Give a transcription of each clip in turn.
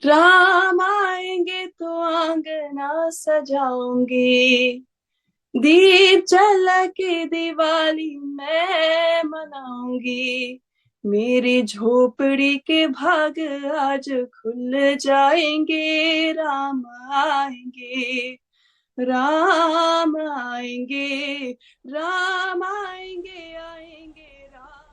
राम आएंगे तो आंगना सजाऊंगी, दीप जला के दिवाली मैं मनाऊंगी। मेरी झोपड़ी के भाग आज खुल जाएंगे। राम आएंगे, राम आएंगे, राम आएंगे, आएंगे राम।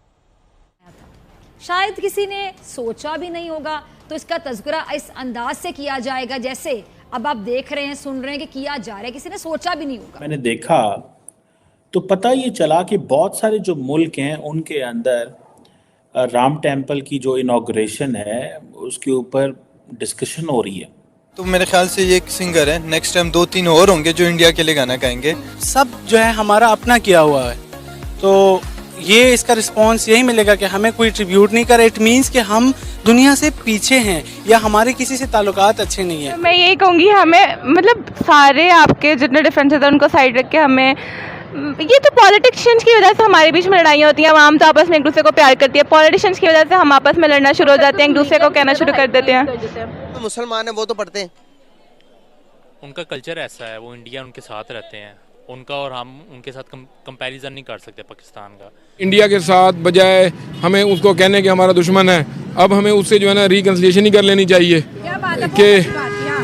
शायद किसी ने सोचा भी नहीं होगा, तो इसका तज़किरा इस अंदाज से किया जाएगा जैसे अब आप देख रहे हैं, सुन रहे हैं कि किया जा रहा है। किसी ने सोचा भी नहीं होगा। मैंने देखा तो पता ये चला कि बहुत सारे जो मुल्क हैं उनके अंदर राम टेम्पल की जो इनॉग्रेशन है उसके ऊपर डिस्कशन हो रही है। तो मेरे ख्याल से ये एक सिंगर है, नेक्स्ट टाइम 2-3 और होंगे जो इंडिया के लिए गाना गाएंगे। सब जो है हमारा अपना किया हुआ है, तो ये इसका रिस्पांस यही मिलेगा कि हमें कोई ट्रिब्यूट नहीं करे। इट मीन्स कि हम दुनिया से पीछे हैं या हमारे किसी से ताल्लुकात अच्छे नहीं है। मैं यही कहूँगी, हमें मतलब सारे आपके जितने डिफरेंसेस हैं उनको साइड रख के हमें, ये तो पॉलिटिशियंस की वजह से हमारे बीच में लड़ाइयाँ होती हैं। आवाम तो आपस में एक दूसरे को प्यार करती है, पॉलिटिशियंस की वजह से हम आपस में लड़ना शुरू हो जाते हैं, एक दूसरे को कहना शुरू कर देते हैं। तो मुसलमान है वो तो पढ़ते हैं, उनका कल्चर ऐसा है, वो इंडिया उनके साथ रहते हैं, उनका और हम उनके साथ कंपैरिजन नहीं कर सकते पाकिस्तान का। इंडिया के साथ बजाय हमें उसको कहने कि हमारा दुश्मन है, अब हमें उससे जो है ना रिकन्सिलिएशन ही कर लेनी चाहिए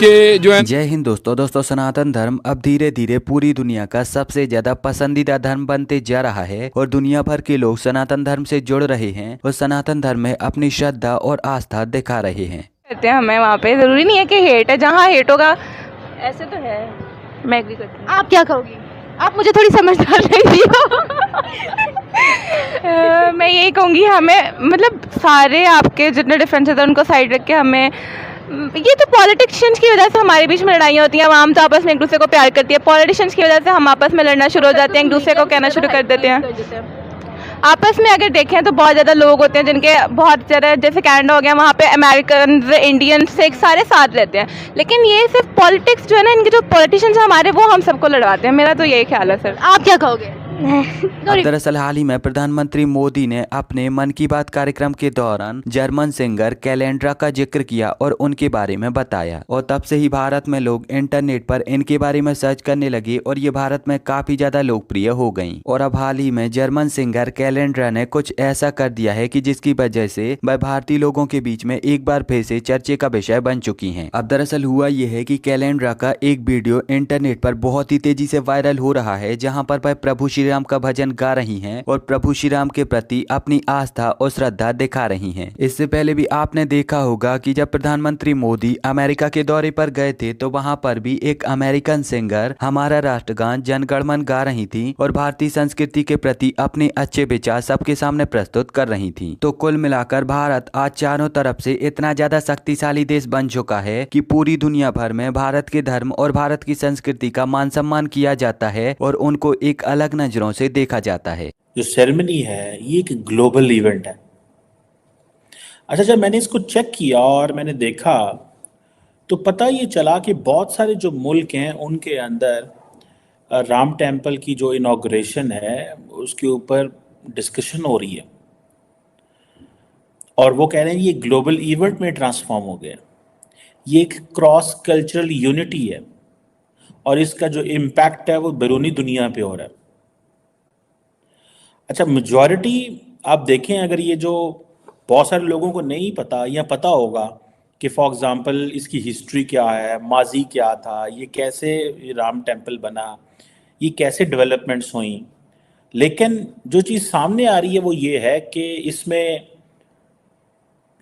कि जो है। जय हिंद दोस्तों, सनातन धर्म अब धीरे धीरे पूरी दुनिया का सबसे ज्यादा पसंदीदा धर्म बनते जा रहा है और दुनिया भर के लोग सनातन धर्म से जुड़ रहे हैं और सनातन धर्म में अपनी श्रद्धा और आस्था दिखा रहे हैं। कहते हैं हमें वहाँ पे जरूरी नहीं है कि हेट है, जहाँ हेट होगा ऐसे तो है। मैं एग्री करती हूँ। आप क्या कहोगी? आप मुझे थोड़ी समझदार लगी हो। मैं यही कहूँगी, हमें मतलब सारे आपके जितने डिफरेंसेस हैं उनको साइड रख के हमें, ये तो पॉलिटिशियंस की वजह से हमारे बीच में लड़ाइयाँ होती हैं। आवाम तो आपस में एक दूसरे को प्यार करती है, पॉलिटिशियंस की वजह से हम आपस में लड़ना शुरू हो जाते हैं, एक दूसरे को कहना शुरू कर देते हैं। आपस में अगर देखें तो बहुत ज़्यादा लोग होते हैं जिनके बहुत ज़्यादा, जैसे कनाडा हो गया, वहाँ पे अमेरिकन, इंडियन, सिख सारे साथ रहते हैं। लेकिन ये सिर्फ पॉलिटिक्स जो है ना, इनके जो पॉलिटिशियंस हैं हमारे, वो हम सबको लड़वाते हैं। मेरा तो यही ख्याल है सर। आप क्या कहोगे? दरअसल हाल ही में प्रधानमंत्री मोदी ने अपने मन की बात कार्यक्रम के दौरान जर्मन सिंगर कैलेंड्रा का जिक्र किया और उनके बारे में बताया, और तब से ही भारत में लोग इंटरनेट पर इनके बारे में सर्च करने लगे और ये भारत में काफी ज्यादा लोकप्रिय हो गयी। और अब हाल ही में जर्मन सिंगर कैलेंड्रा ने कुछ ऐसा कर दिया है कि जिसकी वजह से वह भारतीय लोगों के बीच में एक बार फिर से चर्चे का विषय बन चुकी है। अब दरअसल हुआ यह है कि कैलेंड्रा का एक वीडियो इंटरनेट पर बहुत ही तेजी से वायरल हो रहा है, जहाँ पर वह प्रभु श्री राम का भजन गा रही हैं और प्रभु श्री राम के प्रति अपनी आस्था और श्रद्धा दिखा रही हैं। इससे पहले भी आपने देखा होगा कि जब प्रधानमंत्री मोदी अमेरिका के दौरे पर गए थे तो वहां पर भी एक अमेरिकन सिंगर हमारा राष्ट्रगान जन गण मन गा रही थी और भारतीय संस्कृति के प्रति अपने अच्छे विचार सबके सामने प्रस्तुत कर रही थी। तो कुल मिलाकर भारत आज चारों तरफ से इतना ज्यादा शक्तिशाली देश बन चुका है कि पूरी दुनिया भर में भारत के धर्म और भारत की संस्कृति का मान सम्मान किया जाता है और उनको एक अलग नजरों से देखा जाता है। जो सेरेमनी है ये एक ग्लोबल इवेंट है। अच्छा, जब मैंने इसको चेक किया और मैंने देखा तो पता ये चला कि बहुत सारे जो मुल्क हैं उनके अंदर राम टेम्पल की जो इनॉग्रेशन है उसके ऊपर डिस्कशन हो रही है और वो कह रहे हैं ये ग्लोबल इवेंट में ट्रांसफॉर्म हो गया। ये एक क्रॉस कल्चरल यूनिटी है और इसका जो इम्पैक्ट है वो बैरूनी दुनिया पे हो रहा है। अच्छा, मेजॉरिटी आप देखें, अगर ये जो बहुत सारे लोगों को नहीं पता या पता होगा कि फॉर एग्ज़ाम्पल इसकी हिस्ट्री क्या है, माजी क्या था, ये कैसे राम टेम्पल बना, ये कैसे डेवलपमेंट्स हुई, लेकिन जो चीज़ सामने आ रही है वो ये है कि इसमें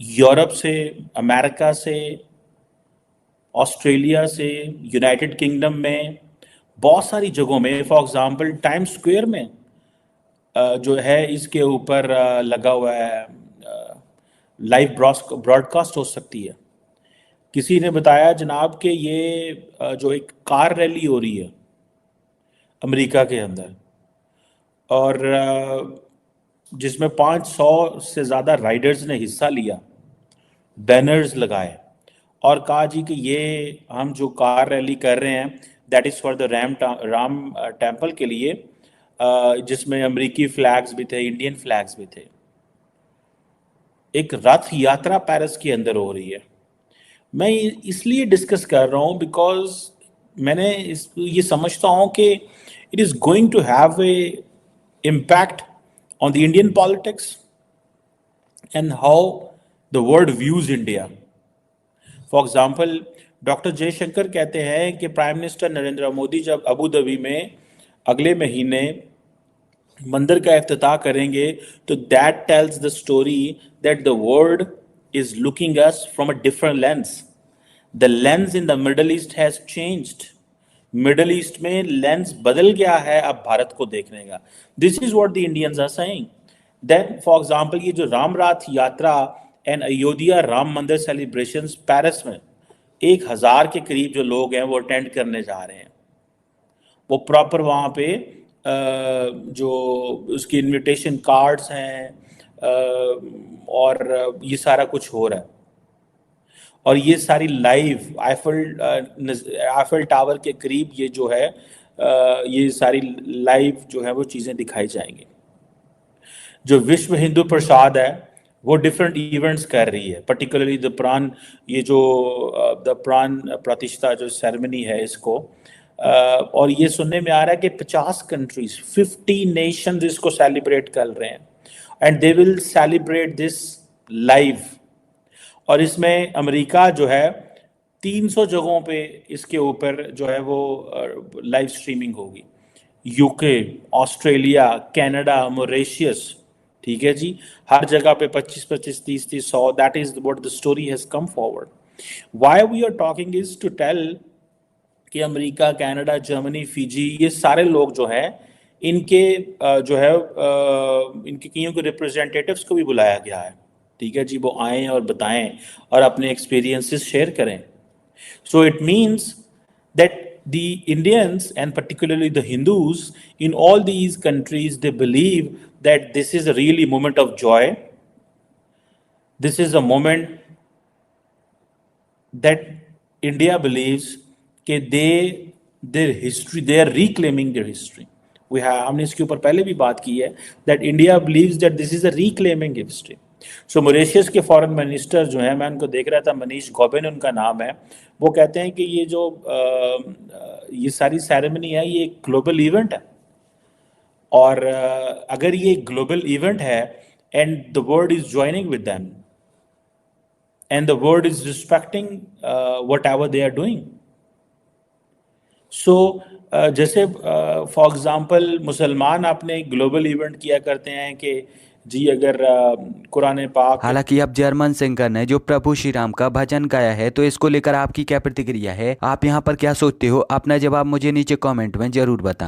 यूरोप से, अमेरिका से, ऑस्ट्रेलिया से, यूनाइटेड किंगडम में, बहुत सारी जगहों में, फॉर एग्ज़ाम्पल टाइम्स स्क्वायर में जो है इसके ऊपर लगा हुआ है लाइव ब्रॉडकास्ट हो सकती है। किसी ने बताया जनाब कि ये जो एक कार रैली हो रही है अमेरिका के अंदर और जिसमें 500 से ज़्यादा राइडर्स ने हिस्सा लिया, बैनर्स लगाए और कहा जी कि ये हम जो कार रैली कर रहे हैं that is for the Ram temple के लिए, जिसमें अमेरिकी फ्लैग्स भी थे, इंडियन फ्लैग्स भी थे। एक रथ यात्रा पेरिस के अंदर हो रही है। मैं इसलिए डिस्कस कर रहा हूँ बिकॉज मैंने ये समझता हूँ कि it is going to have a impact on the Indian politics and how the world views India. For example, doctor Jaishankar कहते हैं कि प्राइम मिनिस्टर नरेंद्र मोदी जब अबू धाबी में अगले महीने मंदिर का इफ्तिताह करेंगे तो that tells the story that the world is looking us from a different lens. The lens in the Middle East has changed. Middle East में lens बदल गया है अब भारत को देखने का. This is what the Indians are saying. Then, for example, ये जो राम राथ यात्रा एंड अयोध्या राम मंदिर सेलिब्रेशंस पेरिस में 1000 के करीब जो लोग हैं वो अटेंड करने जा रहे हैं. वो प्रॉपर वहाँ पे जो उसकी इनविटेशन कार्ड्स हैं और ये सारा कुछ हो रहा है और ये सारी लाइव आईफल टावर के करीब ये जो है ये सारी लाइव जो है वो चीज़ें दिखाई जाएंगी. जो विश्व हिंदू परिषद है वो डिफरेंट इवेंट्स कर रही है, पर्टिकुलरली द प्राण ये जो द प्राण प्रतिष्ठा जो सेरेमनी है इसको और ये सुनने में आ रहा है कि 50 कंट्रीज 50 नेशंस इसको सेलिब्रेट कर रहे हैं and they will celebrate this live. और इसमें अमेरिका जो है 300 जगहों पे इसके ऊपर जो है वो लाइव स्ट्रीमिंग होगी. यूके, ऑस्ट्रेलिया, कनाडा, मॉरिशस, ठीक है जी, हर जगह पे 25-25, 30-30, 100. That is what the story has come forward. Why we are talking is to tell कि अमेरिका, कनाडा, जर्मनी, फिजी, ये सारे लोग जो हैं इनके जो है इनके कईयों के रिप्रेजेंटेटिव्स को भी बुलाया गया है, ठीक है जी, वो आएँ और बताएं और अपने एक्सपीरियंसेस शेयर करें. So it means that the Indians and particularly the Hindus in all these countries, they believe that this is a really moment of joy. This is a moment that India believes that their history, they are reclaiming their history. हमने इसके ऊपर पहले भी बात की है that India believes that this is a reclaiming history. So Mauritius के foreign minister जो हैं, मैं उनको देख रहा था, मनीष गोबिन उनका नाम है, वो कहते हैं कि ये जो ये सारी सेरेमनी है ये एक ग्लोबल इवेंट है और अगर ये ग्लोबल इवेंट है and the world is joining with them and the world is respecting whatever they are doing. So जैसे फॉर एग्जांपल मुसलमान अपने ग्लोबल इवेंट किया करते हैं कि जी अगर कुरान पाक. हालांकि अब जर्मन सिंगर ने जो प्रभु श्री राम का भजन गाया है तो इसको लेकर आपकी क्या प्रतिक्रिया है, आप यहाँ पर क्या सोचते हो, अपना जवाब मुझे नीचे कमेंट में जरूर बताएं.